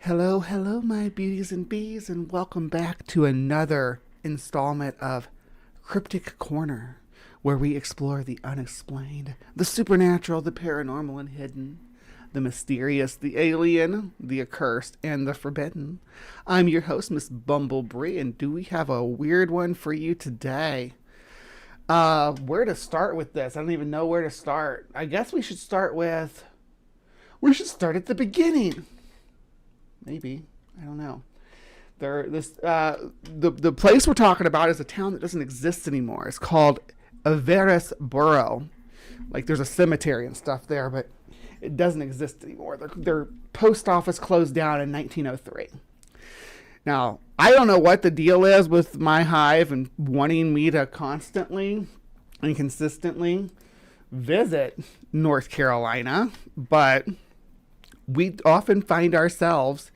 Hello, hello, my beauties and bees, and welcome back to another installment of Cryptic Corner, where we explore the unexplained, the supernatural, the paranormal and hidden, the mysterious, the alien, the accursed, and the forbidden. I'm your host, Miss Bumblebee, and do we have a weird one for you today? Where to start with this? I don't even know where to start. I guess we should start at the beginning. Maybe. I don't know. The place we're talking about is a town that doesn't exist anymore. It's called Averasboro. Like there's a cemetery and stuff there, but it doesn't exist anymore. Their post office closed down in 1903. Now, I don't know what the deal is with my Hive and wanting me to constantly and consistently visit North Carolina, but we often find ourselves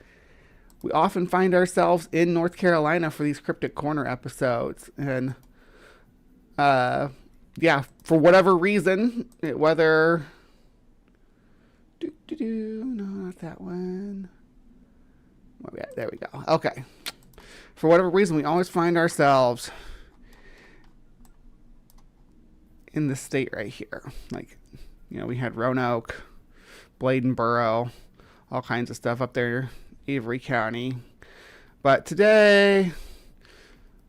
in North Carolina for these Cryptic Corner episodes. And for whatever reason, no, not that one. There we go. Okay. For whatever reason, we always find ourselves in the state right here. Like, we had Roanoke, Bladenboro, all kinds of stuff up there, Avery County. But today,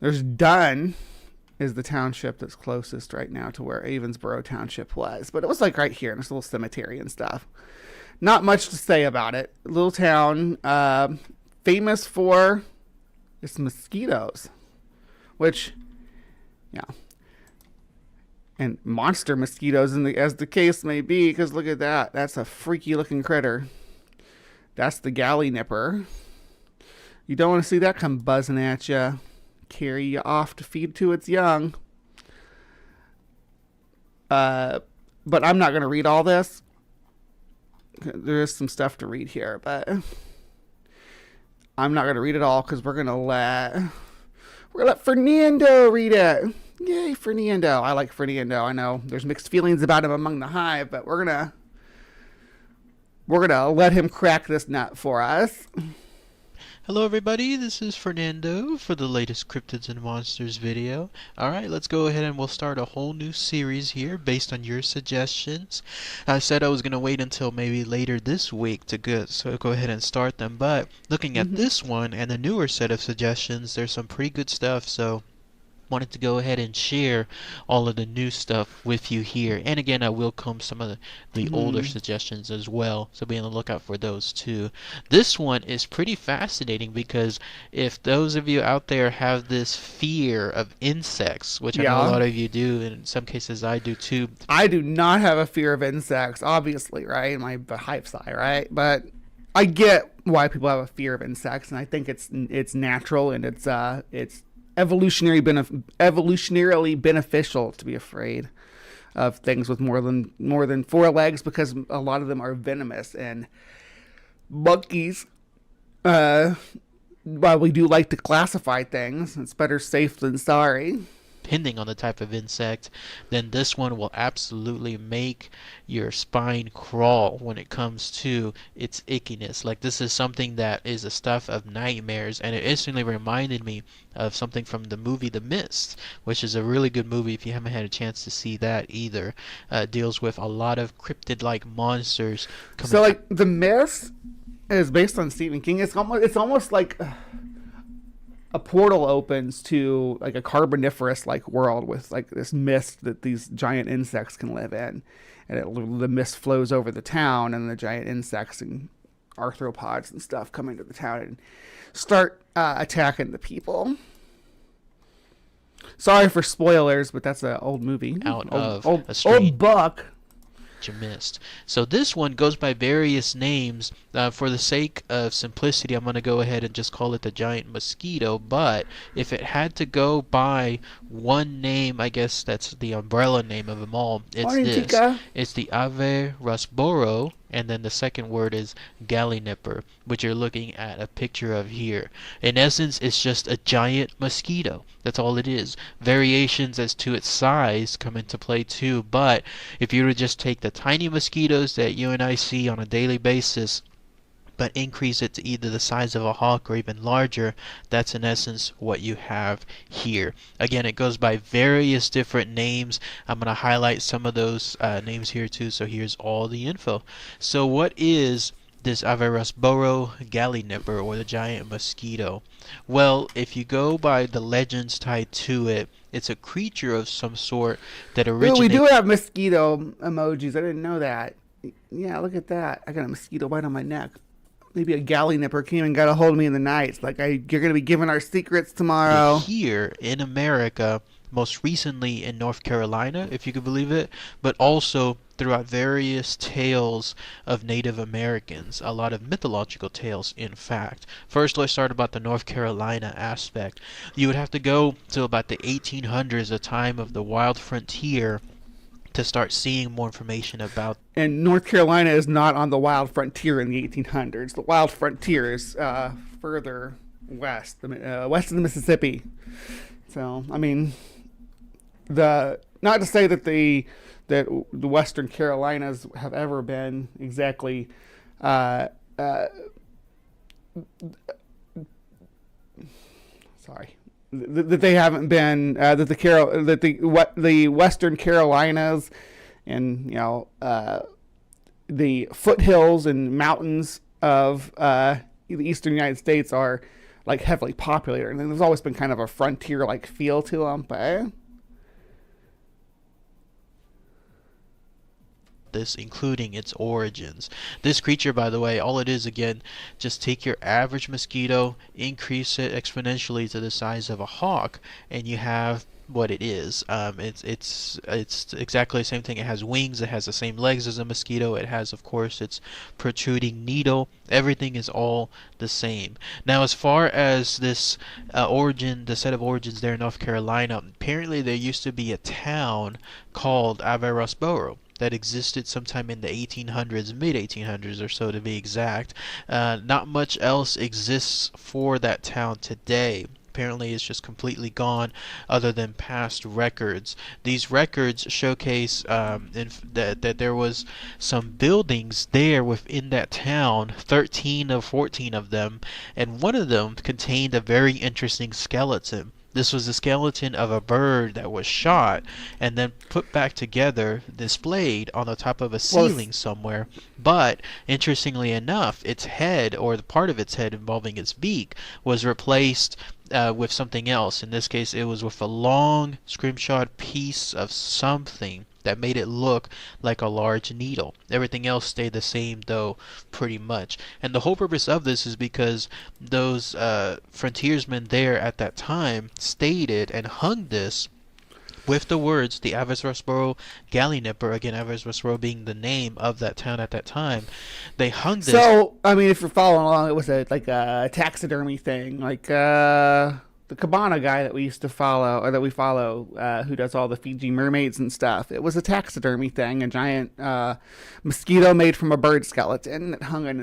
there's Dunn is the township that's closest right now to where Averasboro Township was. But it was like right here in this little cemetery and stuff. Not much to say about it. Little town, famous for its mosquitoes, which, and monster mosquitoes as the case may be, because look at that. That's a freaky looking critter. That's the Gallinipper. You don't want to see that come buzzing at you, carry you off to feed to its young. But I'm not going to read all this. There is some stuff to read here, but I'm not going to read it all because we're going to let Fernando read it. Yay, Fernando. I like Fernando. I know there's mixed feelings about him among the Hive, but we're going to let him crack this nut for us. Hello everybody, this is Fernando for the latest Cryptids and Monsters video. Alright, let's go ahead and we'll start a whole new series here based on your suggestions. I said I was going to wait until maybe later this week to go ahead and start them, but looking at this one and the newer set of suggestions, there's some pretty good stuff, so wanted to go ahead and share all of the new stuff with you here. And again, I will comb some of the older suggestions as well, so be on the lookout for those too. This one is pretty fascinating because if those of you out there have this fear of insects, which I know a lot of you do, and in some cases I do too. I do not have a fear of insects, obviously, right? My Hive side, right? But I get why people have a fear of insects, and I think it's natural and it's evolutionarily beneficial to be afraid of things with more than four legs, because a lot of them are venomous. And monkeys, while we do like to classify things, it's better safe than sorry. Depending on the type of insect, then this one will absolutely make your spine crawl when it comes to its ickiness. Like, this is something that is the stuff of nightmares, and it instantly reminded me of something from the movie The Mist, which is a really good movie if you haven't had a chance to see that either. Deals with a lot of cryptid-like monsters. So, like, The Mist is based on Stephen King. It's almost like a portal opens to like a carboniferous like world with like this mist that these giant insects can live in, and the mist flows over the town, and the giant insects and arthropods and stuff come into the town and start attacking the people. Sorry for spoilers, but that's an old movie. Old book. You missed. So this one goes by various names. For the sake of simplicity, I'm going to go ahead and just call it the giant mosquito, but if it had to go by one name, I guess that's the umbrella name of them all. It's the Averasboro, and then the second word is Gallinipper, which you're looking at a picture of here. In essence, it's just a giant mosquito. That's all it is. Variations as to its size come into play too, but if you were to just take the tiny mosquitoes that you and I see on a daily basis, but increase it to either the size of a hawk or even larger, that's in essence what you have here. Again, it goes by various different names. I'm going to highlight some of those names here too, so here's all the info. So what is this Averasboro Gallinipper, or the giant mosquito? Well, if you go by the legends tied to it, it's a creature of some sort that Ooh, we originates. do have mosquito emojis. I didn't know that. Yeah, look at that. I got a mosquito bite on my neck. Maybe a Gallinipper came and got a hold of me in the night. It's like, you're going to be giving our secrets tomorrow. Here in America, most recently in North Carolina, if you could believe it, but also throughout various tales of Native Americans, a lot of mythological tales, in fact. First, let's start about the North Carolina aspect. You would have to go to about the 1800s, the time of the wild frontier, to start seeing more information about. And North Carolina is not on the wild frontier in the 1800s. The wild frontier is further west, west of the Mississippi. So, I mean, not to say that the Western Carolinas have ever been exactly sorry, that they haven't been that the Western Carolinas and the foothills and mountains of the eastern United States are like heavily populated, and there's always been kind of a frontier like feel to them, but this, including its origins. This creature, by the way, all it is, again, just take your average mosquito, increase it exponentially to the size of a hawk, and you have what it is. It's exactly the same thing. It has wings, it has the same legs as a mosquito, it has, of course, its protruding needle. Everything is all the same. Now, as far as this the set of origins there in North Carolina, apparently there used to be a town called Averasboro that existed sometime in the 1800s, mid 1800s or so to be exact. Not much else exists for that town today. Apparently it's just completely gone other than past records. These records showcase that there was some buildings there within that town, 13 of 14 of them, and one of them contained a very interesting skeleton. This was the skeleton of a bird that was shot and then put back together, displayed on the top of a ceiling somewhere. But, interestingly enough, its head, or the part of its head involving its beak, was replaced with something else. In this case, it was with a long, scrimshawed piece of something that made it look like a large needle. Everything else stayed the same, though, pretty much. And the whole purpose of this is because those frontiersmen there at that time stated and hung this with the words, the Averasboro Gallinipper, again, Averasboro being the name of that town at that time. They hung this. So, I mean, if you're following along, it was like a taxidermy thing, like the Cabana guy that we used to follow, or that we follow, who does all the Fiji mermaids and stuff. It was a taxidermy thing, a giant mosquito made from a bird skeleton that hung in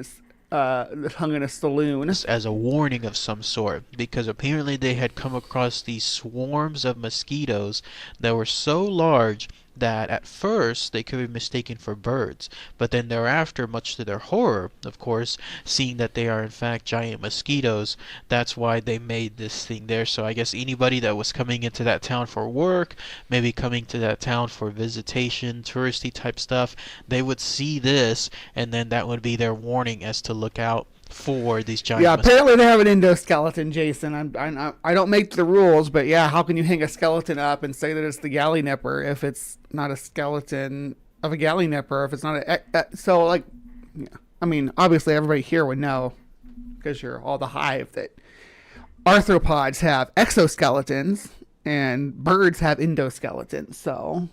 a saloon. As a warning of some sort, because apparently they had come across these swarms of mosquitoes that were so large that at first they could be mistaken for birds, but then thereafter, much to their horror, of course, seeing that they are in fact giant mosquitoes, that's why they made this thing there. So I guess anybody that was coming into that town for work, maybe coming to that town for visitation, touristy type stuff, they would see this, and then that would be their warning as to look out for these giant mosquitoes. Apparently they have an endoskeleton, Jason. I don't make the rules, but yeah, how can you hang a skeleton up and say that it's the Gallinipper if it's not a skeleton of a Gallinipper, if it's not so, like, yeah. I mean, obviously everybody here would know, because you're all the Hive, that arthropods have exoskeletons and birds have endoskeletons, so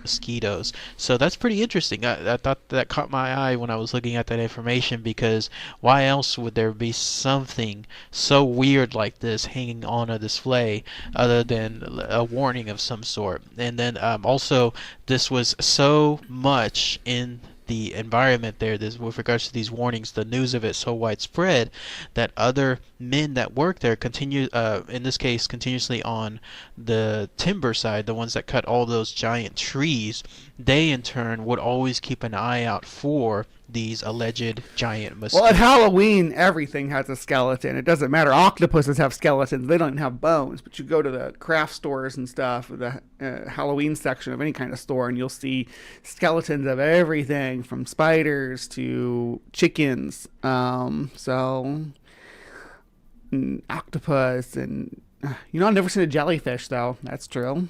mosquitoes. So that's pretty interesting. I thought that caught my eye when I was looking at that information, because why else would there be something so weird like this hanging on a display other than a warning of some sort? And then also, this was so much in the environment there, this, with regards to these warnings, the news of it so widespread that other men that work there continue, in this case, continuously on the timber side, the ones that cut all those giant trees, they in turn would always keep an eye out for these alleged giant Well, at mosquitoes. Halloween, everything has a skeleton. It doesn't matter. Octopuses have skeletons. They don't have bones. But you go to the craft stores and stuff, the Halloween section of any kind of store, and you'll see skeletons of everything from spiders to chickens. Octopus and I've never seen a jellyfish though. That's true.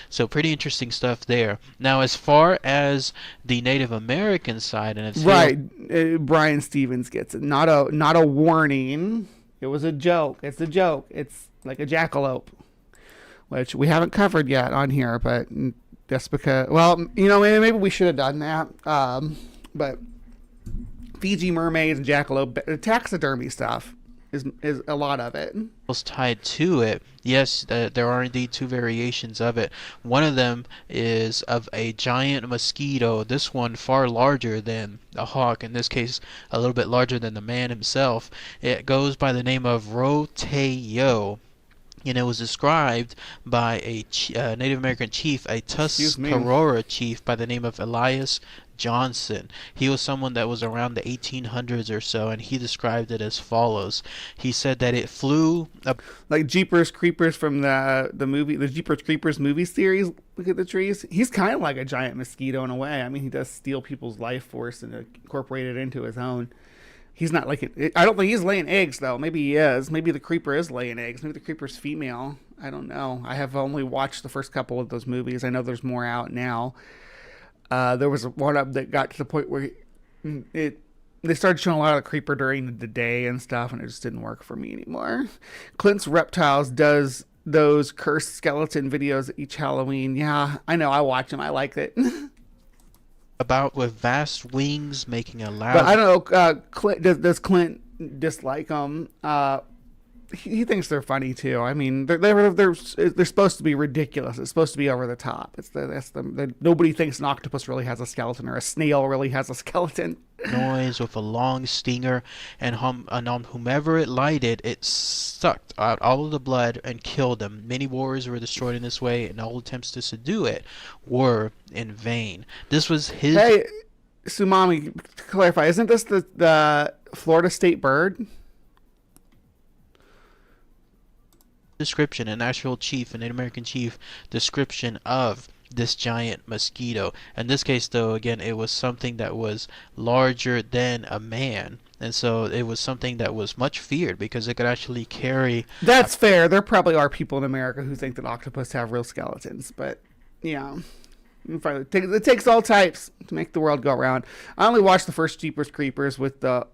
So pretty interesting stuff there. Now, as far as the Native American side, and it's Right, Brian Stevens gets it. Not a warning. It was a joke. It's a joke. It's like a jackalope, which we haven't covered yet on here, but just because, well, maybe we should have done that. But Fiji mermaids and jackalope taxidermy stuff is a lot of it. tied to it. Yes, there are indeed two variations of it. One of them is of a giant mosquito, this one far larger than a hawk, in this case a little bit larger than the man himself. It goes by the name of Roteo, and it was described by a Native American chief, a Tuscarora chief by the name of Elias Johnson. He was someone that was around the 1800s or so, and he described it as follows. He said that it flew like Jeepers Creepers from the movie, the Jeepers Creepers movie series. Look at the trees. He's kind of like a giant mosquito in a way. I mean, he does steal people's life force and incorporate it into his own. He's not like it. I don't think he's laying eggs though. Maybe he is. Maybe the creeper is laying eggs. Maybe the creeper's female. I don't know. I have only watched the first couple of those movies. I know there's more out now. There was one up that got to the point where they started showing a lot of creeper during the day and stuff, and it just didn't work for me anymore. Clint's Reptiles does those cursed skeleton videos each Halloween. Yeah, I know. I watch them. I like it. about with vast wings making a loud. But I don't know. Clint, does Clint dislike them? He thinks they're funny too. I mean, they're supposed to be ridiculous. It's supposed to be over the top. Nobody thinks an octopus really has a skeleton or a snail really has a skeleton. Noise with a long stinger, and on whomever it lighted, it sucked out all of the blood and killed them. Many warriors were destroyed in this way, and all attempts to subdue it were in vain. This was his. Hey, Sumami, to clarify, isn't this the Florida state bird? Description, an actual chief, an Native American chief description of this giant mosquito. In this case, though, again, it was something that was larger than a man, and so it was something that was much feared because it could actually carry. That's fair. There probably are people in America who think that octopus have real skeletons, but yeah. It takes all types to make the world go around. I only watched the first Jeepers Creepers with the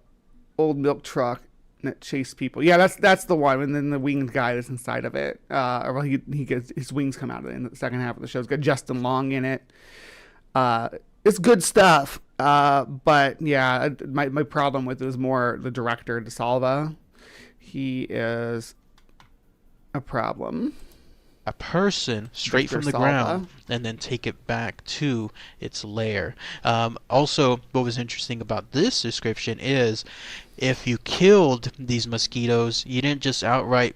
old milk truck that chased people. Yeah, that's the one. And then the winged guy that's inside of it. Well, he gets his wings come out of it in the second half of the show. It's got Justin Long in it. It's good stuff. But yeah, my problem with it is more the director, DeSalva. He is a problem. A person straight from the ground and then take it back to its lair. Also, what was interesting about this description is if you killed these mosquitoes, you didn't just outright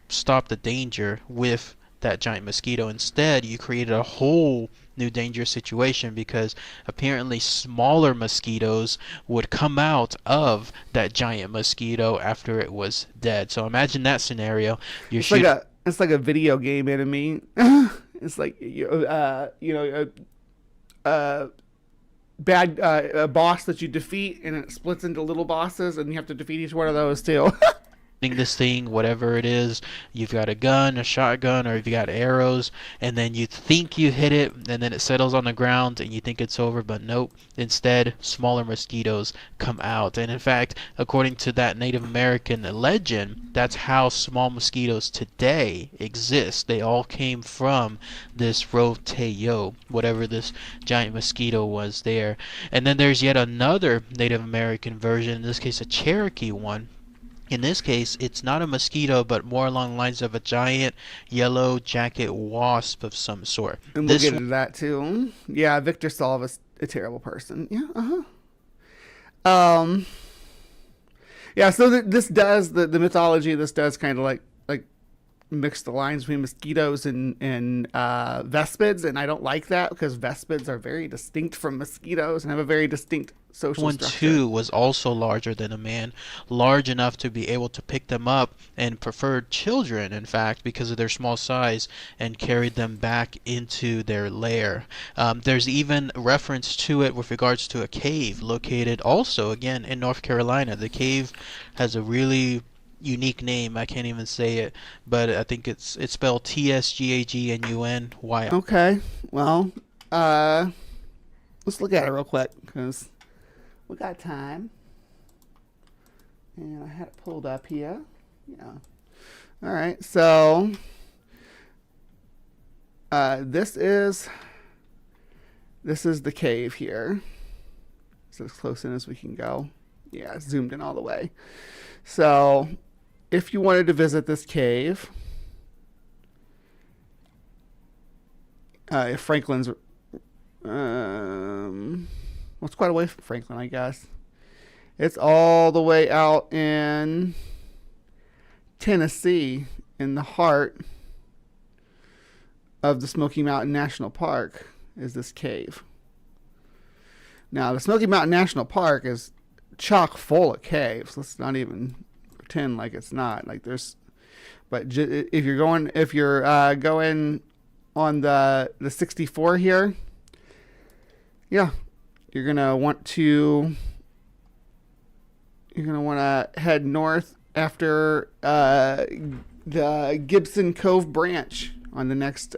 stop the danger with that giant mosquito. Instead, you created a whole new dangerous situation because apparently smaller mosquitoes would come out of that giant mosquito after it was dead. So imagine that scenario. It's like a video game enemy. It's like a boss that you defeat, and it splits into little bosses, and you have to defeat each one of those too. This thing, whatever it is, you've got a gun, a shotgun, or you've got arrows, and then you think you hit it, and then it settles on the ground, and you think it's over, but nope. Instead, smaller mosquitoes come out. And in fact, according to that Native American legend, that's how small mosquitoes today exist. They all came from this Roteo, whatever this giant mosquito was there. And then there's yet another Native American version, in this case a Cherokee one. In this case, it's not a mosquito, but more along the lines of a giant yellow jacket wasp of some sort. And we'll get into that too. Yeah, Victor Salva's a terrible person. Yeah, yeah, so this does, the mythology of this does kind of like mix the lines between mosquitoes and vespids, and I don't like that because vespids are very distinct from mosquitoes and have a very distinct social One structure. too was also larger than a man, large enough to be able to pick them up and preferred children, in fact, because of their small size, and carried them back into their lair. There's even reference to it with regards to a cave located also, again, in North Carolina. The cave has a really unique name. I can't even say it, but I think it's spelled Tsgagnun. Okay, well, let's look at it real quick because we got time, and I had it pulled up here. Yeah. All right, so this is the cave here. It's as close in as we can go. Yeah, it's zoomed in all the way. So, if you wanted to visit this cave, if Franklin's, well, it's quite away from Franklin, I guess. It's all the way out in Tennessee, in the heart of the Smoky Mountain National Park, is this cave. Now, the Smoky Mountain National Park is chock full of caves. Let's not even pretend like it's not. Like there's, but if you're going on the 64 here, yeah, you're gonna want to head north after the Gibson Cove branch on the next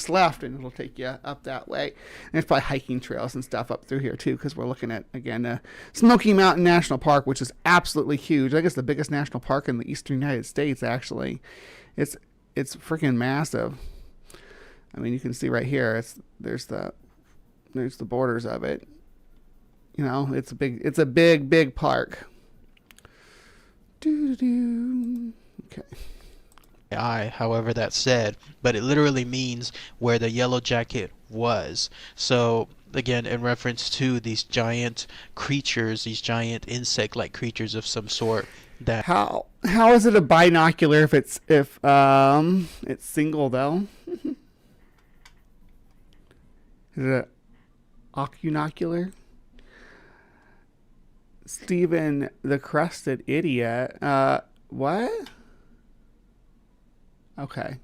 left, and it'll take you up that way. And there's probably hiking trails and stuff up through here too, because we're looking at, again, Smoky Mountain National Park, which is absolutely huge. I think it's the biggest national park in the eastern United States. Actually, it's freaking massive. I mean, you can see right here. There's the borders of it. You know, it's a big park. Okay. However that's said, but it literally means where the yellow jacket was. So again, in reference to these giant creatures, these giant insect-like creatures of some sort. That how is it a binocular if it's single though? Is it a ocunocular? Stephen the Crusted Idiot. What? Okay.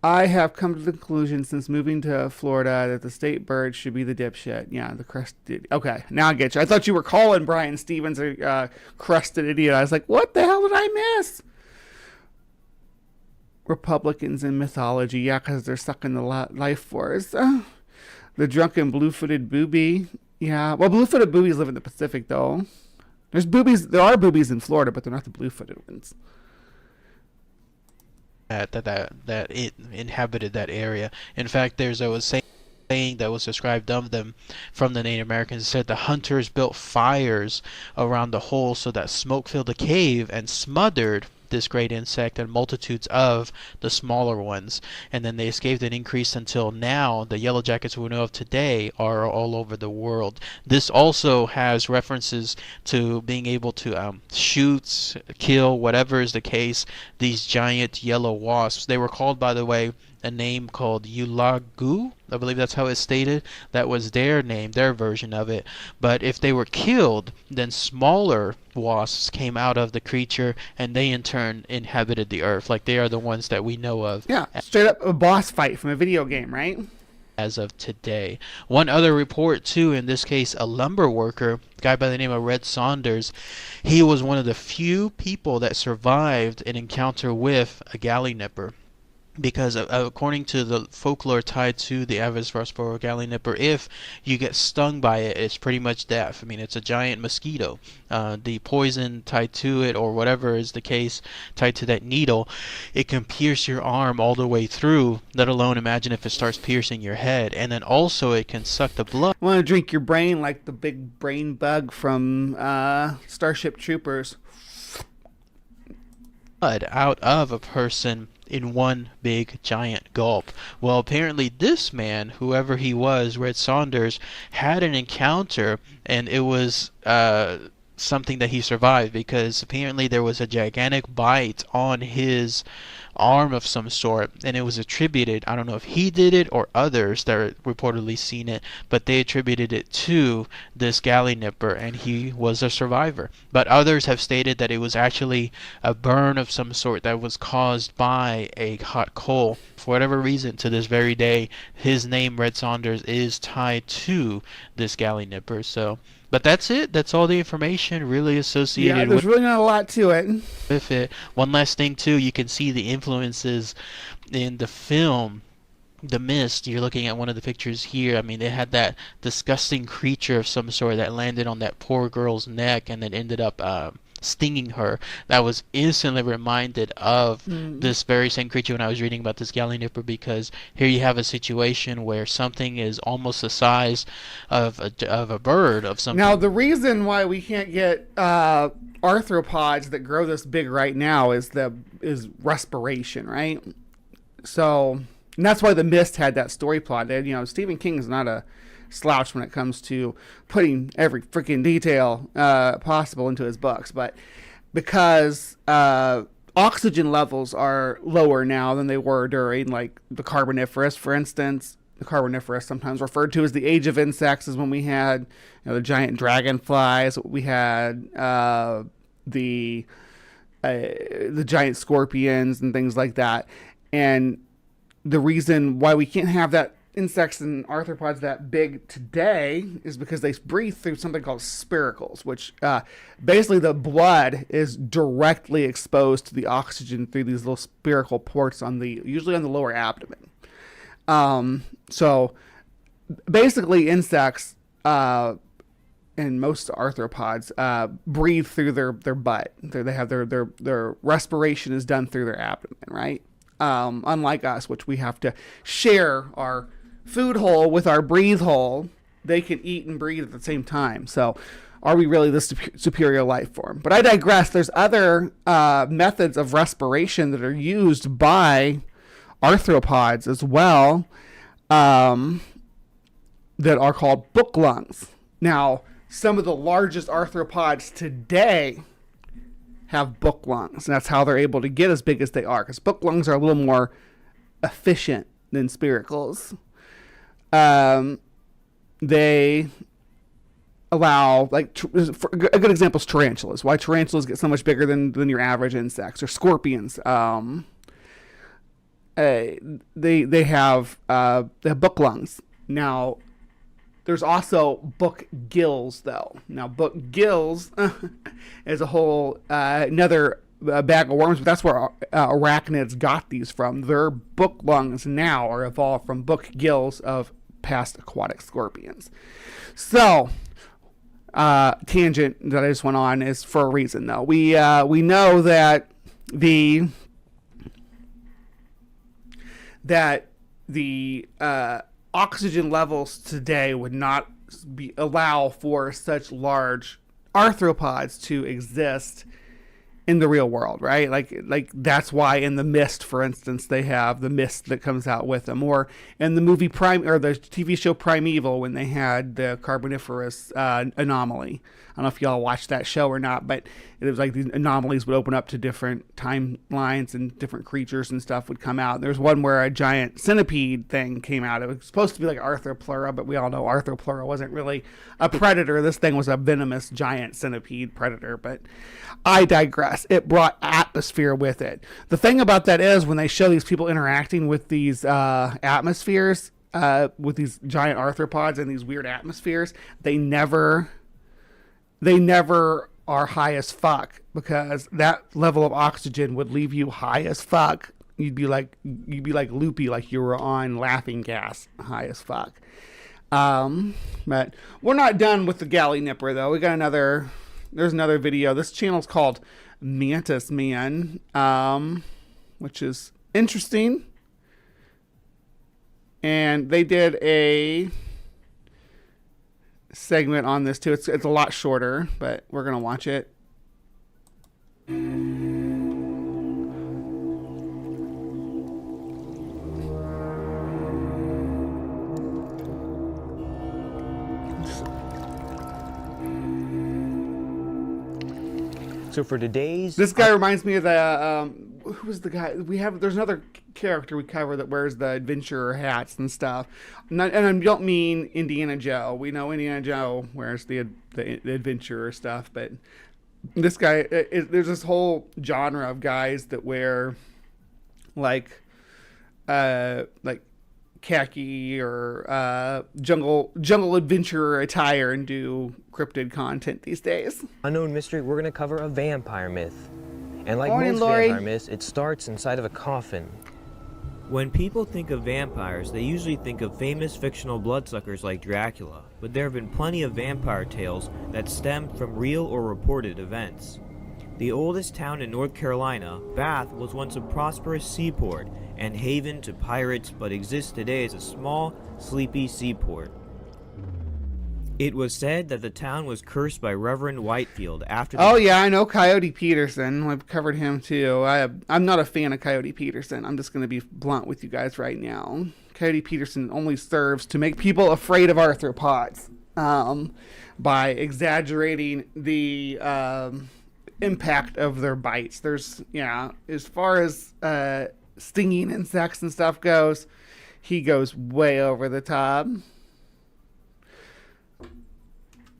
I have come to the conclusion since moving to Florida that the state bird should be the dipshit. Yeah, the crusted. Okay, now I get you. I thought you were calling Brian Stevens a crusted idiot. I was like, what the hell did I miss? Republicans in mythology. Yeah, because they're sucking the life force. The drunken blue-footed booby. Yeah, well, blue-footed boobies live in the Pacific, though. There are boobies in Florida, but they're not the blue-footed ones. That it inhabited that area. In fact, there's a saying that was described of them from the Native Americans. It said the hunters built fires around the hole so that smoke filled the cave and smothered this great insect and multitudes of the smaller ones, and then they escaped and increased until now the yellow jackets we know of today are all over the world. This also has references to being able to shoot, kill, whatever is the case, these giant yellow wasps. They were called, by the way, a name called Ulagu. I believe that's how it's stated. That was their name, their version of it. But if they were killed, then smaller wasps came out of the creature, and they in turn inhabited the earth. Like they are the ones that we know of. Yeah, straight up a boss fight from a video game, right? As of today. One other report too, in this case a lumber worker, a guy by the name of Red Saunders. He was one of the few people that survived an encounter with a Gallinipper. Because according to the folklore tied to the Averasboro Gallinipper, if you get stung by it, it's pretty much death. I mean, it's a giant mosquito. The poison tied to it, or whatever is the case, tied to that needle, it can pierce your arm all the way through, let alone imagine if it starts piercing your head. And then also it can suck the blood. Want to drink your brain like the big brain bug from Starship Troopers. Blood out of a person in one big giant gulp. Well, apparently this man, whoever he was, Red Saunders, had an encounter, and it was something that he survived, because apparently there was a gigantic bite on his arm of some sort, and it was attributed, I don't know if he did it or others that reportedly seen it, but they attributed it to this Gallinipper, and he was a survivor. But others have stated that it was actually a burn of some sort that was caused by a hot coal. For whatever reason, to this very day, his name, Red Saunders, is tied to this Gallinipper. So, but that's it. That's all the information really associated Yeah, there's really not a lot to it. with it. One last thing too, you can see the influences in the film The Mist. You're looking at one of the pictures here. I mean, they had that disgusting creature of some sort that landed on that poor girl's neck and then ended up stinging her. That was instantly reminded of this very same creature when I was reading about this Gallinipper, because here you have a situation where something is almost the size of a bird of something. Now, the reason why we can't get arthropods that grow this big right now is respiration, right? So, and that's why The Mist had that story plot. You know, Stephen King is not a slouch when it comes to putting every freaking detail possible into his books, but because oxygen levels are lower now than they were during, like, the Carboniferous, for instance. The Carboniferous, sometimes referred to as the Age of Insects, is when we had, you know, the giant dragonflies. We had the giant scorpions and things like that. And the reason why we can't have that insects and arthropods that big today is because they breathe through something called spiracles, which basically the blood is directly exposed to the oxygen through these little spiracle ports usually on the lower abdomen. So basically insects and most arthropods breathe through their butt. They have their respiration is done through their abdomen, right? Unlike us, which we have to share our food hole with our breathe hole, they can eat and breathe at the same time. So are we really the superior life form? But I digress. There's other methods of respiration that are used by arthropods as well, that are called book lungs. Now, some of the largest arthropods today have book lungs, and that's how they're able to get as big as they are, because book lungs are a little more efficient than spiracles. They allow, like, a good example is tarantulas. Why tarantulas get so much bigger than your average insects, or scorpions. They have book lungs. Now, there's also book gills, though. Now, book gills is a whole another bag of worms, but that's where arachnids got these from. Their book lungs now are evolved from book gills of past aquatic scorpions. So, tangent that I just went on is for a reason, though. We know that the oxygen levels today would not allow for such large arthropods to exist in the real world, right? Like that's why in The Mist, for instance, they have the mist that comes out with them, or in the movie the TV show Primeval, when they had the Carboniferous anomaly. I don't know if y'all watched that show or not, but it was like these anomalies would open up to different timelines and different creatures and stuff would come out. There's one where a giant centipede thing came out. It was supposed to be like Arthropleura, but we all know Arthropleura wasn't really a predator. This thing was a venomous giant centipede predator, but I digress. It brought atmosphere with it. The thing about that is when they show these people interacting with these atmospheres, with these giant arthropods and these weird atmospheres, they never are high as fuck, because that level of oxygen would leave you high as fuck. You'd be like loopy, like you were on laughing gas, high as fuck. But we're not done with the Gallinipper, though. There's another video. This channel's called Mantis Man, which is interesting. And they did a segment on this too. It's a lot shorter, but we're gonna watch it. So for today's... This guy reminds me of the, who was the guy? There's another character we cover that wears the adventurer hats and stuff. And I don't mean Indiana Joe. We know Indiana Joe wears the adventurer stuff, but this guy, there's this whole genre of guys that wear like khaki or jungle adventurer attire and do cryptid content these days. Unknown mystery, we're going to cover a vampire myth. And like Morning, most Lori. vampire myths, it starts inside of a coffin. When people think of vampires, they usually think of famous fictional bloodsuckers like Dracula, but there have been plenty of vampire tales that stem from real or reported events. The oldest town in North Carolina, Bath, was once a prosperous seaport and haven to pirates, but exists today as a small, sleepy seaport. It was said that the town was cursed by Reverend Whitefield after the... Oh yeah, I know Coyote Peterson. I've covered him too. I'm not a fan of Coyote Peterson. I'm just going to be blunt with you guys right now. Coyote Peterson only serves to make people afraid of arthropods by exaggerating the impact of their bites. As far as stinging insects and stuff goes, he goes way over the top.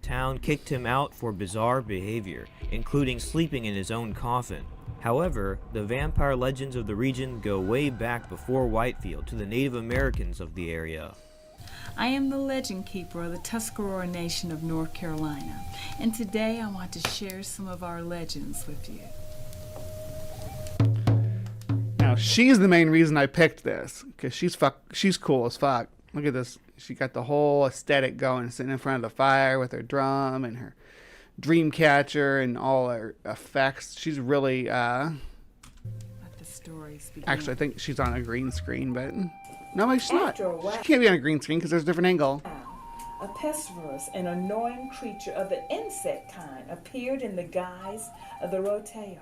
town kicked him out for bizarre behavior, including sleeping in his own coffin. However, the vampire legends of the region go way back before Whitefield to the Native Americans of the area. I am the legend keeper of the Tuscarora Nation of North Carolina, and today I want to share some of our legends with you. Now, she's the main reason I picked this, because she's cool as fuck. Look at this. She got the whole aesthetic going, sitting in front of the fire with her drum and her dream catcher and all her effects. She's really, Let the stories begin. actually, I think she's on a green screen, but no, maybe she's not. After a while- She can't be on a green screen because there's a different angle. A pestiferous and annoying creature of the insect kind appeared in the guise of the roteo,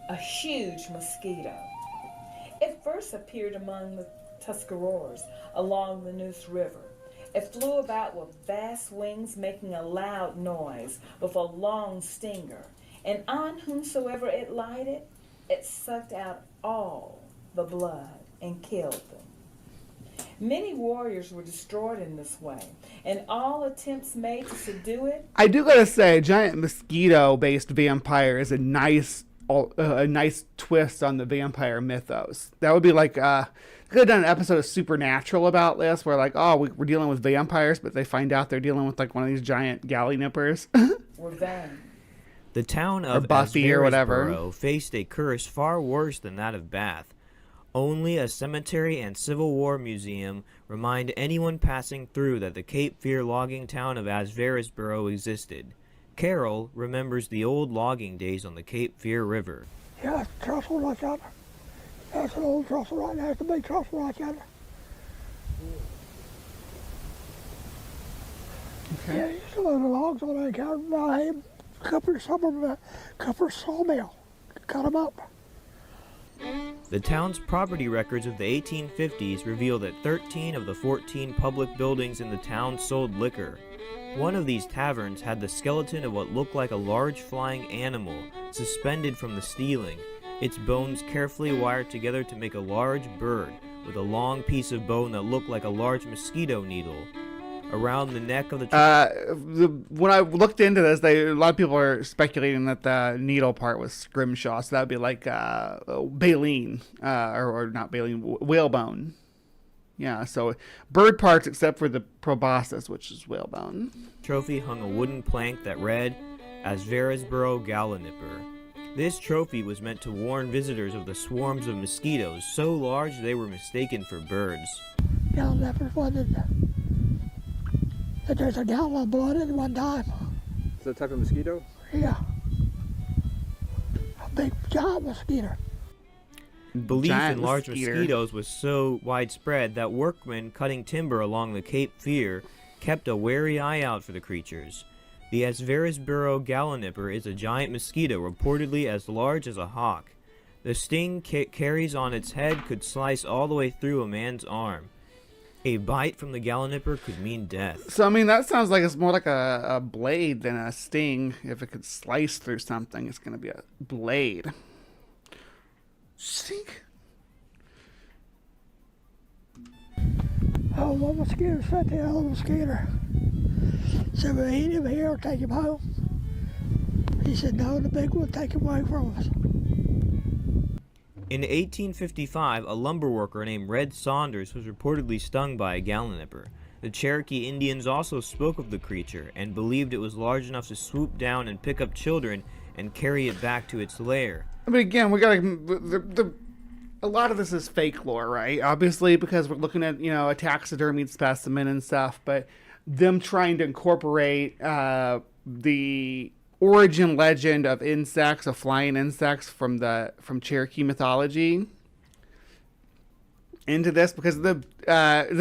a huge mosquito. It first appeared among the Tuscaroras along the Neuse River. It flew about with vast wings, making a loud noise with a long stinger, and on whomsoever it lighted, it sucked out all the blood and killed them. Many warriors were destroyed in this way, and all attempts made to subdue it. I do gotta say, giant mosquito-based vampire is a nice twist on the vampire mythos. That would be like, could have done an episode of Supernatural about this, where like, oh, we're dealing with vampires, but they find out they're dealing with like one of these giant Gallinippers. Were vain. The town of Buffy or whatever. Averasboro faced a curse far worse than that of Bath. Only a cemetery and Civil War museum remind anyone passing through that the Cape Fear logging town of Averasboro existed. Carol remembers the old logging days on the Cape Fear River. Yeah, that's a trestle right there. That's an old trestle right there. That's a big trestle right there. Okay. Yeah, you used to load the logs on that counter by Copper sawmill. Cut them up. The town's property records of the 1850s reveal that 13 of the 14 public buildings in the town sold liquor. One of these taverns had the skeleton of what looked like a large flying animal suspended from the ceiling, its bones carefully wired together to make a large bird with a long piece of bone that looked like a large mosquito needle. Around the neck of the When I looked into this, a lot of people are speculating that the needle part was scrimshaw, so that would be like baleen, or not baleen, whalebone. Yeah, so bird parts except for the proboscis, which is whalebone. trophy hung a wooden plank that read, Averasboro Gallinipper. This trophy was meant to warn visitors of the swarms of mosquitoes so large they were mistaken for birds. Gallinipper flooded. There's a gallon of blood at one time. Is that a type of mosquito? Yeah. A big giant mosquito. Belief Giant in large mosquito. mosquitoes was so widespread that workmen cutting timber along the Cape Fear kept a wary eye out for the creatures. The Averasboro Gallinipper is a giant mosquito reportedly as large as a hawk. The sting carries on its head could slice all the way through a man's arm. A bite from the Gallinipper could mean death. So, I mean, that sounds like it's more like a blade than a sting. If it could slice through something, it's going to be a blade. Stink. Oh, one mosquito sent the other mosquito. Said, we'll eat him here or take him home. He said, no, the big one, take him away from us. In 1855, a lumber worker named Red Saunders was reportedly stung by a Gallinipper. The Cherokee Indians also spoke of the creature and believed it was large enough to swoop down and pick up children and carry it back to its lair. But again, we got a lot of this is fake lore, right? Obviously, because we're looking at, you know, a taxidermied specimen and stuff, but them trying to incorporate the origin legend of insects, of flying insects from Cherokee mythology into this, because the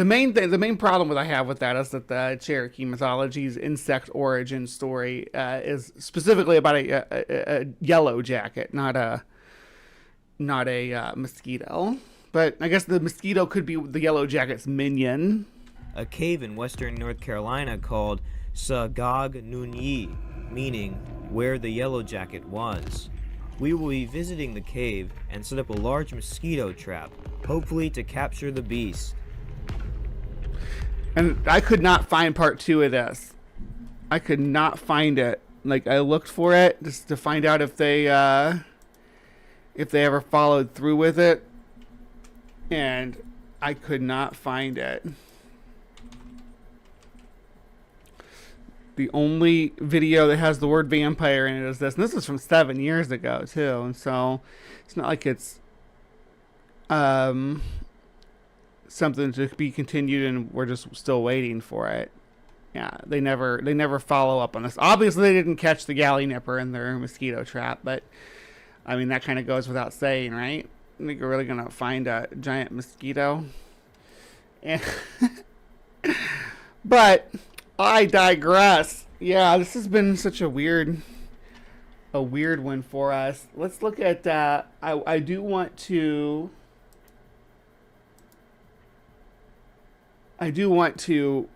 main problem that I have with that is that the Cherokee mythology's insect origin story is specifically about a yellow jacket, not a mosquito. But I guess the mosquito could be the yellow jacket's minion. A cave in western North Carolina called Sagog Nunyi, meaning where the yellow jacket was. We will be visiting the cave and set up a large mosquito trap, hopefully to capture the beast. And I could not find part 2 of this. I could not find it. Like, I looked for it just to find out if they ever followed through with it, and I could not find it. The only video that has the word vampire in it is this, and this is from 7 years ago too, and so it's not like it's something to be continued and we're just still waiting for it. Yeah, they never follow up on this. Obviously they didn't catch the Gallinipper in their mosquito trap, but I mean, that kind of goes without saying, right? I think we're really gonna find a giant mosquito. And but I digress. Yeah, this has been such a weird one for us. Let's look at I do want to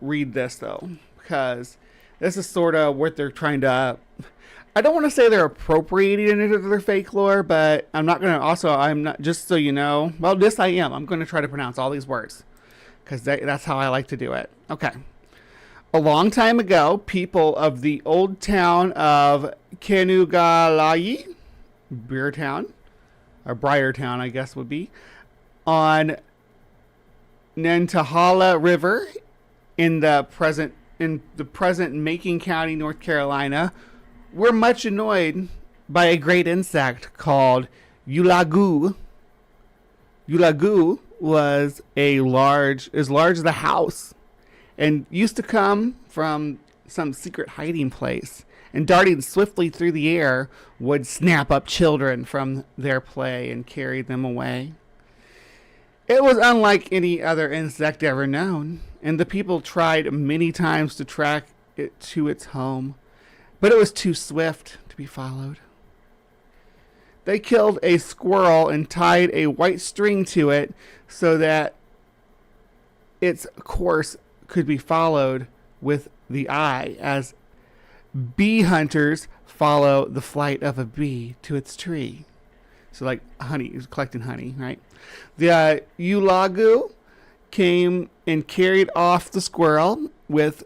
read this though, because this is sort of what they're trying to, I don't want to say they're appropriating it into their fake lore, but I'm not, just so you know, well, this I am. I'm going to try to pronounce all these words, because that's how I like to do it. Okay. A long time ago, people of the old town of Kenugalayi, Briartown, I guess would be, on Nantahala River in the present Macon County, North Carolina, were much annoyed by a great insect called Ulagu. Ulagu was as large as the house, and used to come from some secret hiding place, and darting swiftly through the air would snap up children from their play and carry them away. It was unlike any other insect ever known, and the people tried many times to track it to its home, but it was too swift to be followed. They killed a squirrel and tied a white string to it so that its course could be followed with the eye, as bee hunters follow the flight of a bee to its tree. So like honey, he was collecting honey, right? The Ulagu came and carried off the squirrel with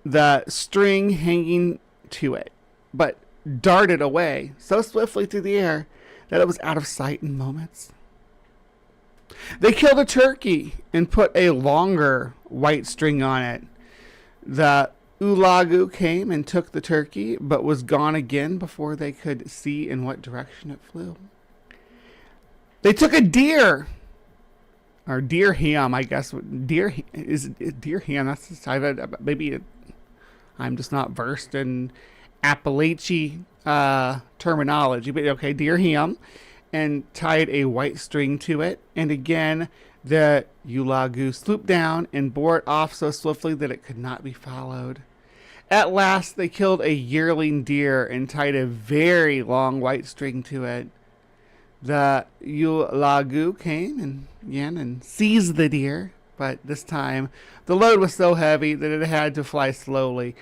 the string hanging to it, but darted away so swiftly through the air that it was out of sight in moments. They killed a turkey and put a longer white string on it. The Ulagu came and took the turkey, but was gone again before they could see in what direction it flew. They took a deer, or deer ham, I guess. Deer ham. That's maybe I'm just not versed in Appalachian terminology, but okay, deer ham, and tied a white string to it. And again, the Ulagu swooped down and bore it off so swiftly that it could not be followed. At last, they killed a yearling deer and tied a very long white string to it. The Ulagu came and seized the deer but this time the load was so heavy that it had to fly slowly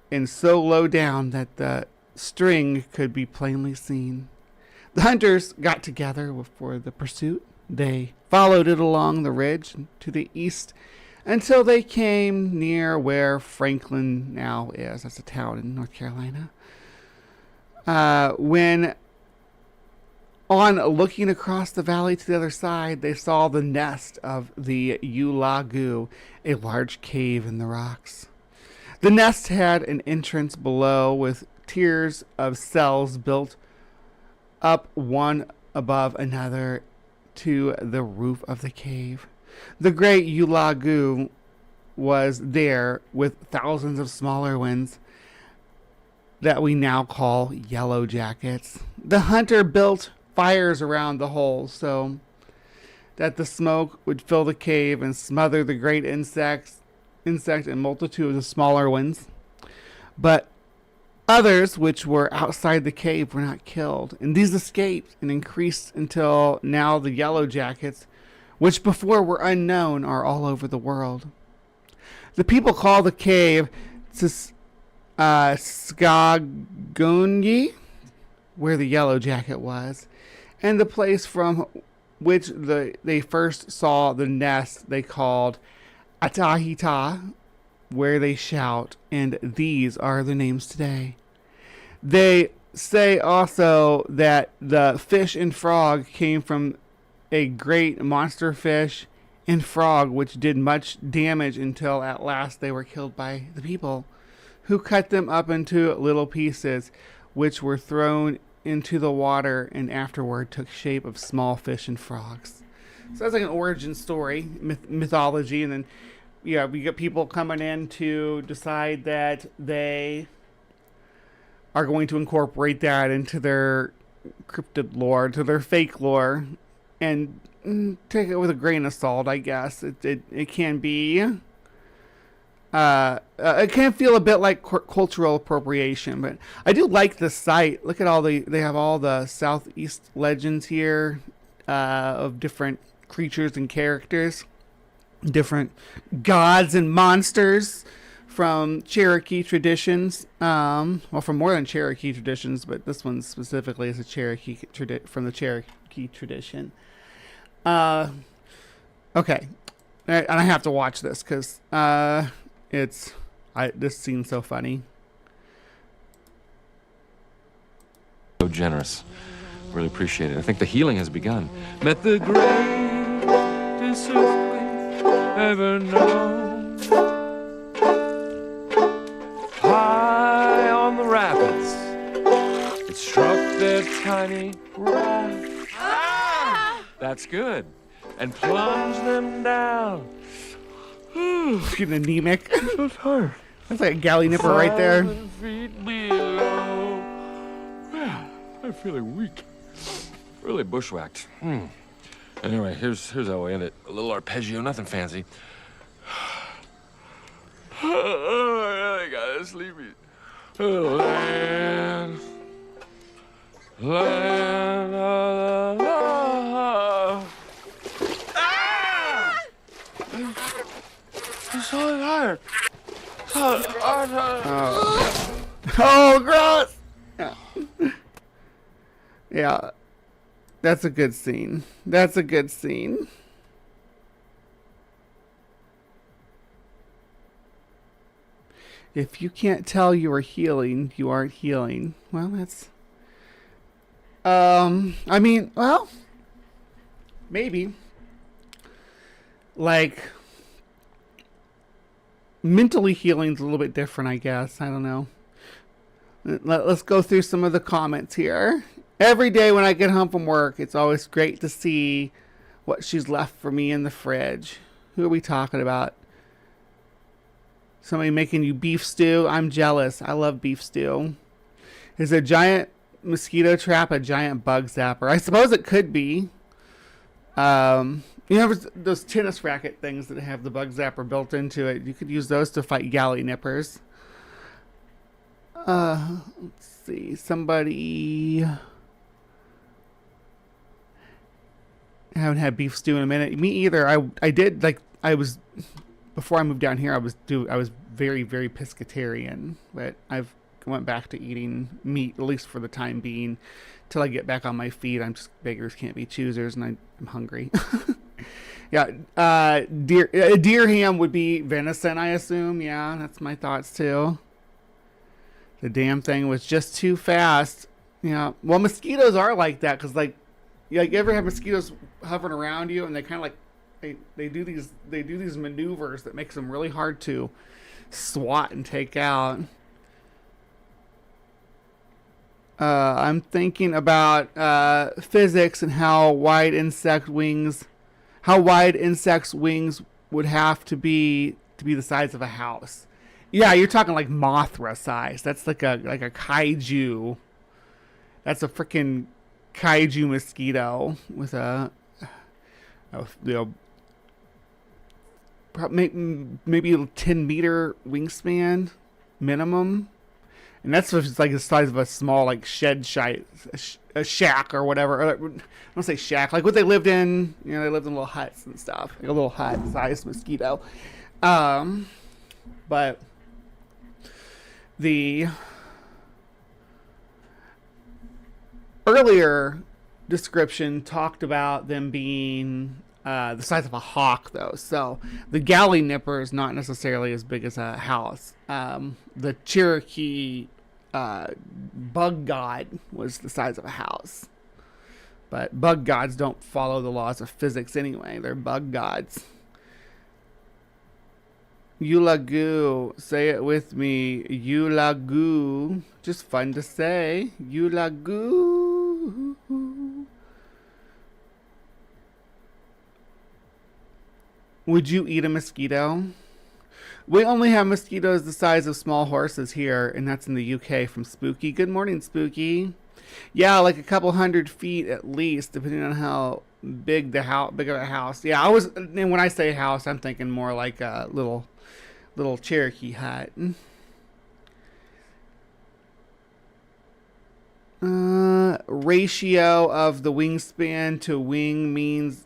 and so low down that the string could be plainly seen. The hunters got together for the pursuit. They followed it along the ridge to the east until they came near where Franklin now is. That's a town in North Carolina. When on looking across the valley to the other side, they saw the nest of the Ulagu, a large cave in the rocks. The nest had an entrance below with tiers of cells built up one above another to the roof of the cave. The great Ulagu was there with thousands of smaller ones that we now call yellow jackets. The hunter built fires around the hole so that the smoke would fill the cave and smother the great insect and multitude of the smaller ones. But others, which were outside the cave, were not killed, and these escaped and increased until now the yellow jackets, which before were unknown, are all over the world. The people call the cave Skagunyi, where the yellow jacket was, and the place from which they first saw the nest they called Atahita, where they shout, and these are the names today. They say also that the fish and frog came from a great monster fish and frog which did much damage until at last they were killed by the people, who cut them up into little pieces which were thrown into the water and afterward took shape of small fish and frogs. So that's like an origin story, mythology, and then we get people coming in to decide that they are going to incorporate that into their cryptid lore, to their fake lore, and take it with a grain of salt, I guess. It can be, it can feel a bit like cultural appropriation, but I do like the site. Look at they have all the Southeast legends here, of different creatures and characters, different gods and monsters from Cherokee traditions. Well, from more than Cherokee traditions, but this one specifically is a Cherokee from the Cherokee tradition. Okay, and I have to watch this because this seems so funny. So generous. Really appreciate it. I think the healing has begun. Met the greatest earthquake ever known. High on the rapids, it struck their tiny raft. That's good. And plunged them down. Getting anemic. I'm so tired. That's like a Gallinipper right there. 1,000 feet below. Yeah, I'm feeling weak. Really bushwhacked. Anyway, here's how I end it. A little arpeggio, nothing fancy. I gotta sleepy. Land of love. Ah! I'm so tired. Oh, gross! Yeah. That's a good scene. That's a good scene. If you can't tell you are healing, you aren't healing. Well, that's... I mean, well... Maybe. Like... Mentally healing's a little bit different, I guess. I don't know. Let's go through some of the comments here. Every day when I get home from work, it's always great to see what she's left for me in the fridge. Who are we talking about? Somebody making you beef stew? I'm jealous. I love beef stew. Is a giant mosquito trap a giant bug zapper? I suppose it could be. You have those tennis racket things that have the bug zapper built into it. You could use those to fight Gallinnippers. Let's see. Somebody... I haven't had beef stew in a minute. Me either. I did, like, I was before I moved down here. I was very, very pescatarian, but I've went back to eating meat, at least for the time being, till I get back on my feet. I'm just beggars can't be choosers, and I'm hungry. Yeah, deer ham would be venison, I assume. Yeah, that's my thoughts too. The damn thing was just too fast. Yeah, well, mosquitoes are like that because, like, you ever have mosquitoes hovering around you, and they kind of like they do these maneuvers that makes them really hard to swat and take out. I'm thinking about physics and how wide insects' wings would have to be the size of a house. Yeah, you're talking like Mothra size. That's like a kaiju. That's a freaking kaiju mosquito with a maybe a 10-meter wingspan minimum. And that's just like the size of a small, like, a shack or whatever. I don't say shack, like what they lived in. You know, they lived in little huts and stuff, like a little hut-sized mosquito. But the earlier description talked about them being the size of a hawk, though. So the Gallinipper is not necessarily as big as a house. The Cherokee bug god was the size of a house. But bug gods don't follow the laws of physics anyway. They're bug gods. Eulagoo. Say it with me. Eulagoo. Just fun to say. Eulagoo. Would you eat a mosquito? We only have mosquitoes the size of small horses here, and that's in the UK from Spooky. Good morning, Spooky. Yeah, like a couple 100 feet at least, depending on how big big of a house. Yeah, and when I say house, I'm thinking more like a little Cherokee hut. Ratio of the wingspan to wing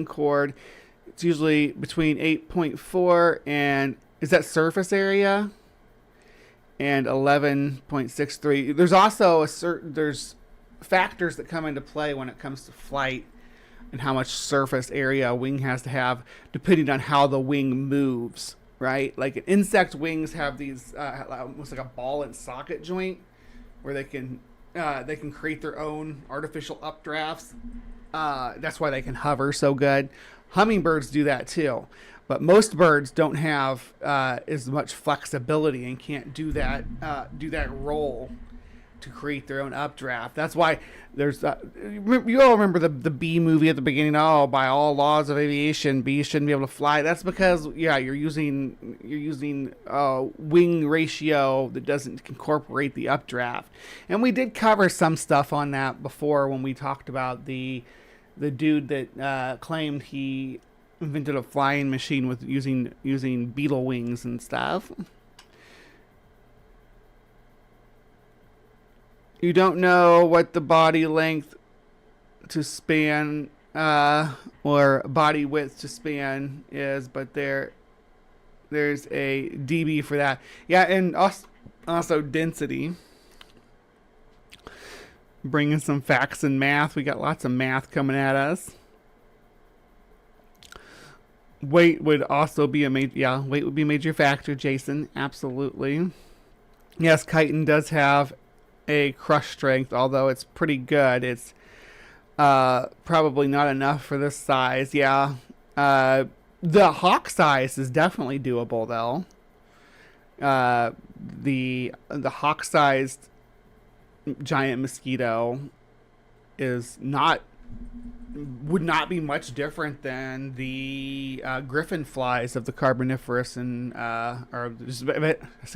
chord. It's usually between 8.4 and, is that surface area? And 11.63. There's also there's factors that come into play when it comes to flight and how much surface area a wing has to have, depending on how the wing moves, right? Like an insect wings have these almost like a ball and socket joint where they can create their own artificial updrafts. That's why they can hover so good. Hummingbirds do that too, but most birds don't have as much flexibility and can't do that roll to create their own updraft. That's why there's you all remember the bee movie at the beginning. Oh, by all laws of aviation, bees shouldn't be able to fly. That's because you're using wing ratio that doesn't incorporate the updraft. And we did cover some stuff on that before when we talked about the dude that claimed he invented a flying machine with using beetle wings and stuff. You don't know what the body length to span or body width to span is, but there's a dB for that. Yeah, and also density. Bringing some facts and math. We got lots of math coming at us. Weight would also be weight would be a major factor, Jason. Absolutely. Yes, chitin does have a crush strength, although it's pretty good. It's probably not enough for this size. Yeah. The hawk size is definitely doable, though. The hawk-sized giant mosquito would not be much different than the griffin flies of the Carboniferous and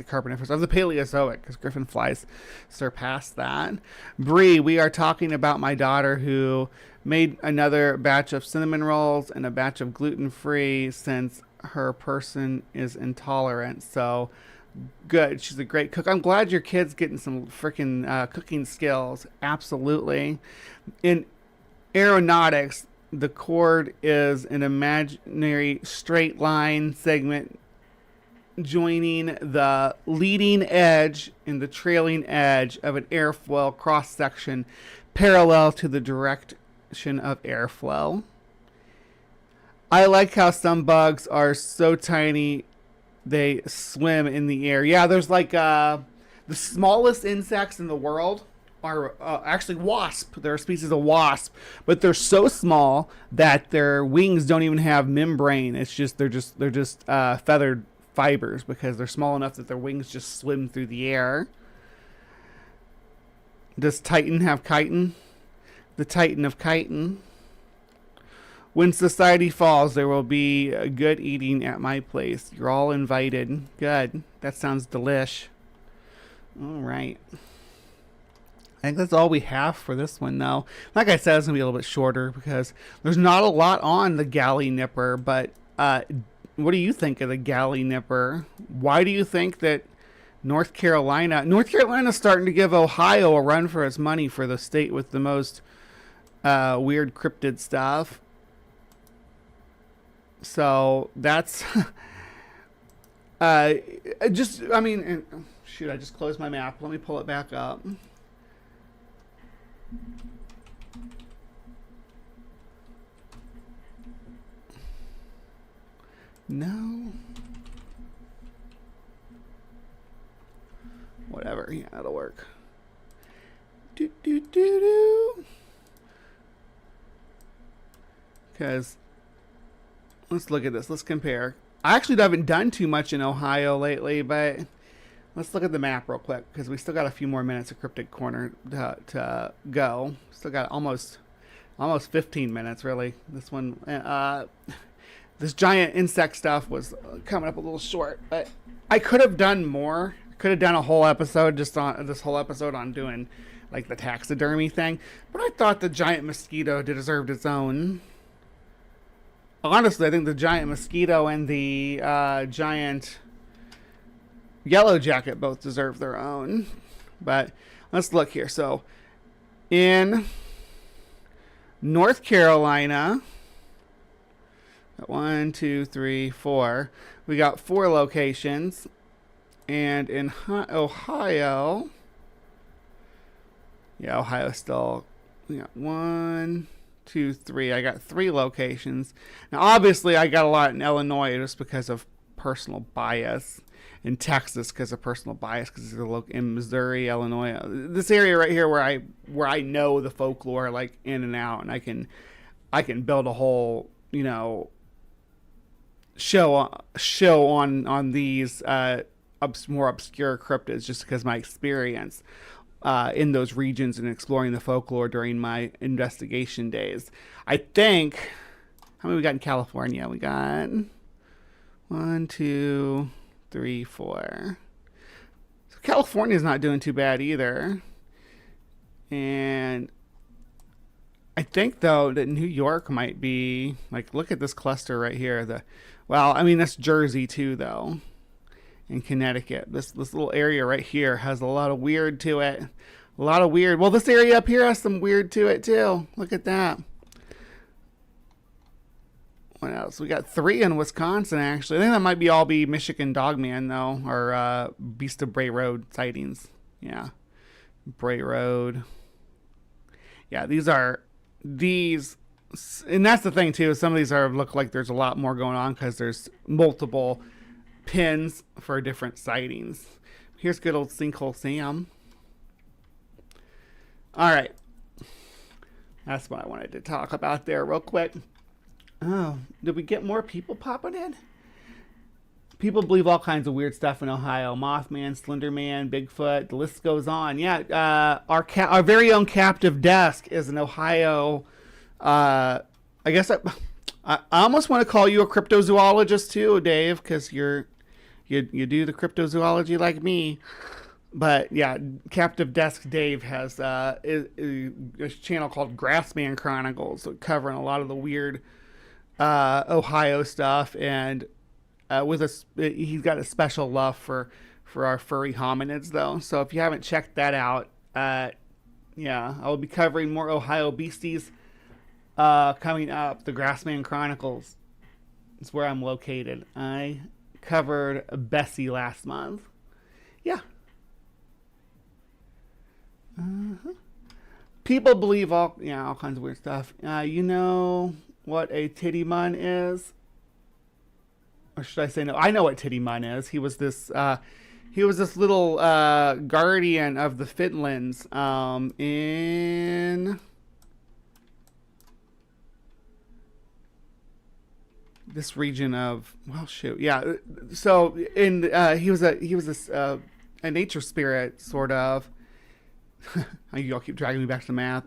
Carboniferous of the Paleozoic, because griffin flies surpass that. Bree, we are talking about my daughter who made another batch of cinnamon rolls and a batch of gluten-free since her person is intolerant. So good. She's a great cook. I'm glad your kid's getting some freaking cooking skills. Absolutely. In aeronautics, the chord is an imaginary straight line segment joining the leading edge and the trailing edge of an airfoil cross section parallel to the direction of airflow. I like how some bugs are so tiny they swim in the air. Yeah, there's like the smallest insects in the world are actually wasp. They're a species of wasp, but they're so small that their wings don't even have membrane. It's just they're just feathered fibers because they're small enough that their wings just swim through the air. Does Titan have chitin? The Titan of chitin. When society falls, there will be good eating at my place. You're all invited. Good. That sounds delish. All right. I think that's all we have for this one, though. Like I said, it's going to be a little bit shorter because there's not a lot on the Gallinipper. But what do you think of the Gallinipper? Why do you think that North Carolina's starting to give Ohio a run for its money for the state with the most weird cryptid stuff? So that's I just closed my map. Let me pull it back up. No. Whatever. Yeah, that'll work. Because let's look at this. Let's compare. I actually haven't done too much in Ohio lately, but let's look at the map real quick because we still got a few more minutes of Cryptic Corner to go. Still got almost 15 minutes, really. This one, this giant insect stuff was coming up a little short, but I could have done more. Could have done a whole episode on doing like the taxidermy thing, but I thought the giant mosquito deserved its own. Honestly, I think the giant mosquito and the giant yellow jacket both deserve their own. But let's look here. So in North Carolina, 1, 2, 3, 4. We got 4 locations. And in Ohio, yeah, Ohio still, we got 1, 2, 3. I got 3 locations. Now, obviously, I got a lot in Illinois just because of personal bias. In Texas, because of personal bias, because in Missouri, Illinois, this area right here where I know the folklore like in and out, and I can build a whole show on these more obscure cryptids just because of my experience in those regions and exploring the folklore during my investigation days. I think, how many we got in California? We got 1, 2, 3, 4. So California's not doing too bad either. And I think though that New York might be like, look at this cluster right here. That's Jersey too though. In Connecticut. This little area right here has a lot of weird to it. A lot of weird. Well, this area up here has some weird to it too. Look at that. What else? We got 3 in Wisconsin, actually. I think that might all be Michigan Dogman, though, or Beast of Bray Road sightings. Yeah. Bray Road. Yeah, these, and that's the thing, too. Some of these look like there's a lot more going on because there's multiple pins for different sightings. Here's good old Sinkhole Sam. All right. That's what I wanted to talk about there real quick. Oh, did we get more people popping in? People believe all kinds of weird stuff in Ohio. Mothman, Slenderman, Bigfoot, the list goes on. Yeah, our very own Captive Desk is an Ohio, I guess I almost want to call you a cryptozoologist too, Dave, because you do the cryptozoology like me. But yeah, Captive Desk Dave has a channel called Grassman Chronicles, covering a lot of the weird Ohio stuff, and he's got a special love for our furry hominids though. So if you haven't checked that out, yeah, I will be covering more Ohio beasties coming up, the Grassman Chronicles is where I'm located. I covered Bessie last month. Yeah. People believe all kinds of weird stuff. You know what a titty mun is? Or should I say no? I know what titty mun is. He was this little guardian of the Finlands in this region of, well, shoot, yeah. So he was a nature spirit, sort of. Y'all keep dragging me back to math,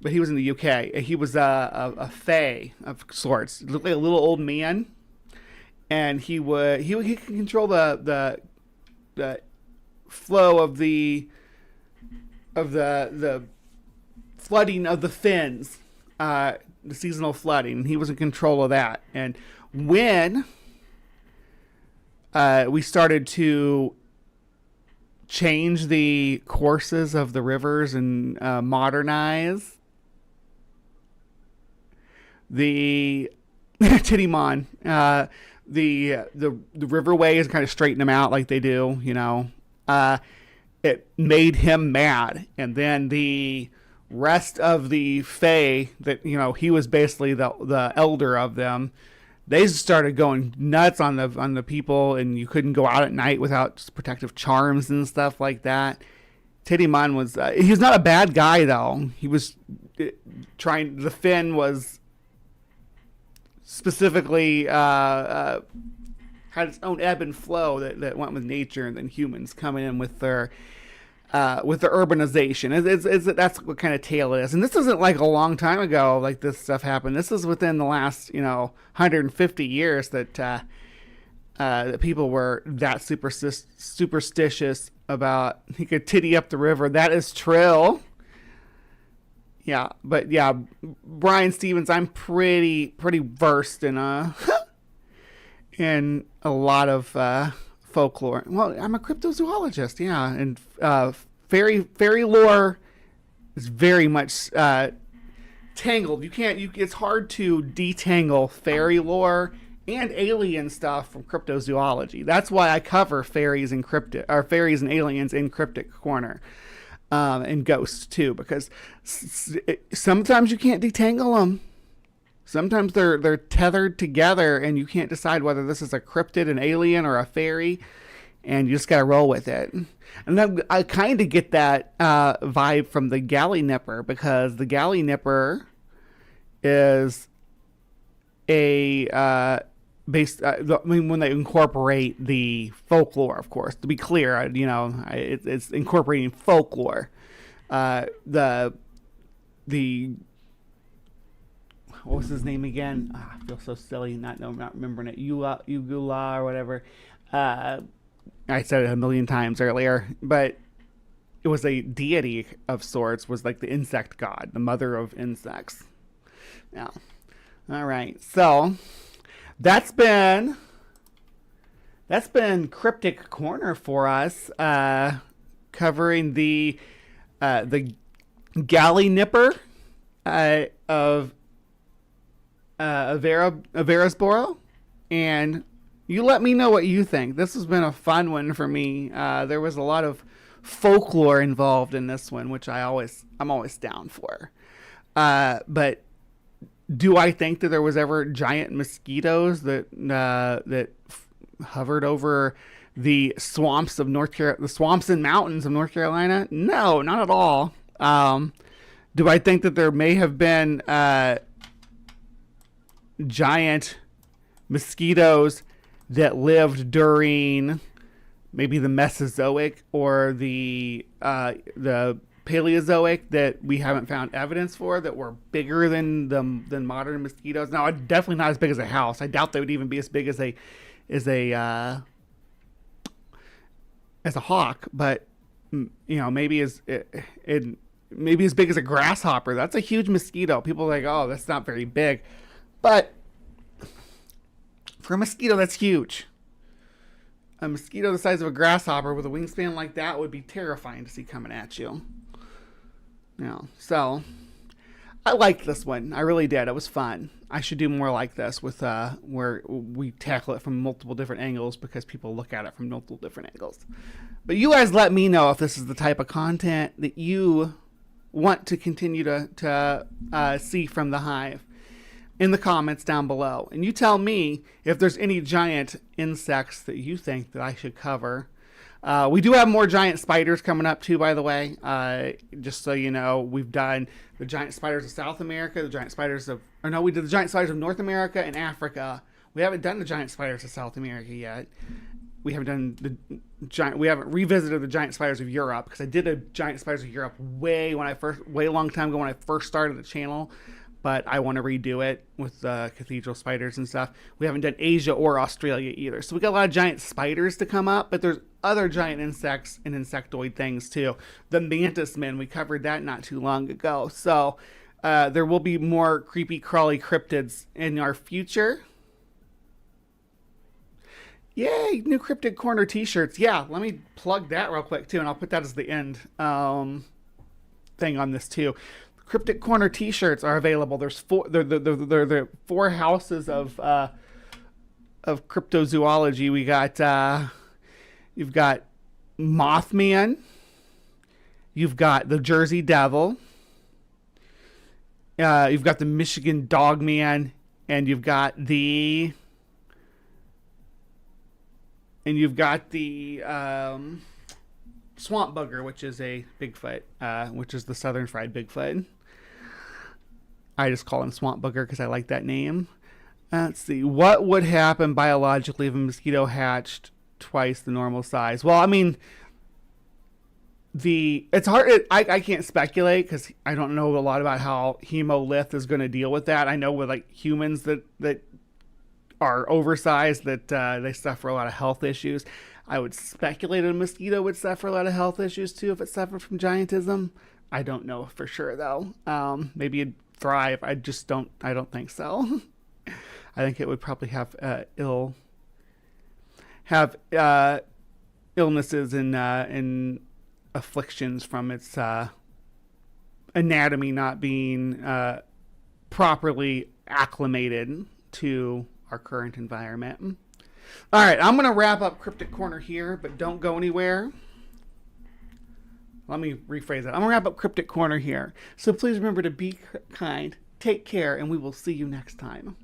but he was in the UK. He was a fae of sorts. He looked like a little old man, and he could control the flow of the flooding of the fins, the seasonal flooding. He was in control of that. And when we started to change the courses of the rivers and modernize the Tittymon, the riverways, kind of straighten them out like they do, it made him mad. And then the rest of the Fae, that he was basically the elder of them, they started going nuts on the people, and you couldn't go out at night without protective charms and stuff like that. Tittymon was he was not a bad guy, though. He was trying. The Finn was specifically had its own ebb and flow that went with nature, and then humans coming in with their urbanization. That's what kind of tale it is. And this isn't like a long time ago, like this stuff happened. This is within the last, 150 years that people were that superstitious about he could titty up the river. That is true. Yeah, but yeah, Brian Stevens, I'm pretty versed in in a lot of folklore. Well, I'm a cryptozoologist, yeah, and fairy lore is very much tangled. It's hard to detangle fairy lore and alien stuff from cryptozoology. That's why I cover fairies and aliens in Cryptic Corner, and ghosts too, because sometimes you can't detangle them. Sometimes they're tethered together, and you can't decide whether this is a cryptid, an alien, or a fairy, and you just gotta roll with it. And then I kind of get that vibe from the Gallinipper, because the Gallinipper is when they incorporate the folklore, of course. To be clear, it's incorporating folklore. The what was his name again? I feel so silly not remembering it. Ugula or whatever. I said it a million times earlier, but it was a deity of sorts. Was like the insect god, the mother of insects. Yeah. All right. So that's been Cryptic Corner for us, covering the Gallinipper of Averasboro, and you let me know what you think. This has been a fun one for me. There was a lot of folklore involved in this one, which I'm always down for. But do I think that there was ever giant mosquitoes that hovered over the swamps of the swamps and mountains of North Carolina? No, not at all. Do I think that there may have been giant mosquitoes that lived during maybe the Mesozoic or the Paleozoic that we haven't found evidence for, that were bigger than modern mosquitoes? Now, definitely not as big as a house. I doubt they would even be as big as a hawk, but maybe maybe as big as a grasshopper. That's a huge mosquito. People are like, oh, that's not very big. But for a mosquito, that's huge. A mosquito the size of a grasshopper with a wingspan like that would be terrifying to see coming at you. So I liked this one. I really did. It was fun. I should do more like this with where we tackle it from multiple different angles because people look at it from multiple different angles. But you guys let me know if this is the type of content that you want to continue to see from the Hive in the comments down below. And you tell me if there's any giant insects that you think that I should cover. We do have more giant spiders coming up too, by the way. Just so you know, we've done the giant spiders of South America, we did the giant spiders of North America and Africa. We haven't done the giant spiders of South America yet. We haven't revisited the giant spiders of Europe, because I did a giant spiders of Europe way long time ago when I first started the channel. But I want to redo it with cathedral spiders and stuff. We haven't done Asia or Australia either. So we got a lot of giant spiders to come up, but there's other giant insects and insectoid things too. The mantis men, we covered that not too long ago. So there will be more creepy crawly cryptids in our future. Yay, new Cryptic Corner t-shirts. Yeah, let me plug that real quick too, and I'll put that as the end thing on this too. Cryptic Corner t-shirts are available. There's they're 4 houses of cryptozoology. We got you've got Mothman, you've got the Jersey Devil, you've got the Michigan Dogman, and you've got the Swamp Bugger, which is a Bigfoot, which is the southern fried Bigfoot. I just call him Swamp Bugger because I like that name. Let's see. What would happen biologically if a mosquito hatched twice the normal size? Well, I mean, it's hard. I can't speculate because I don't know a lot about how Hemolith is going to deal with that. I know with like humans that are oversized that they suffer a lot of health issues. I would speculate a mosquito would suffer a lot of health issues too if it suffered from giantism. I don't know for sure though. Maybe it'd thrive. I don't think so. I think it would probably have illnesses and afflictions from its anatomy not being properly acclimated to our current environment. All right, I'm going to wrap up Cryptic Corner here, but don't go anywhere. Let me rephrase that. I'm going to wrap up Cryptic Corner here. So please remember to be kind, take care, and we will see you next time.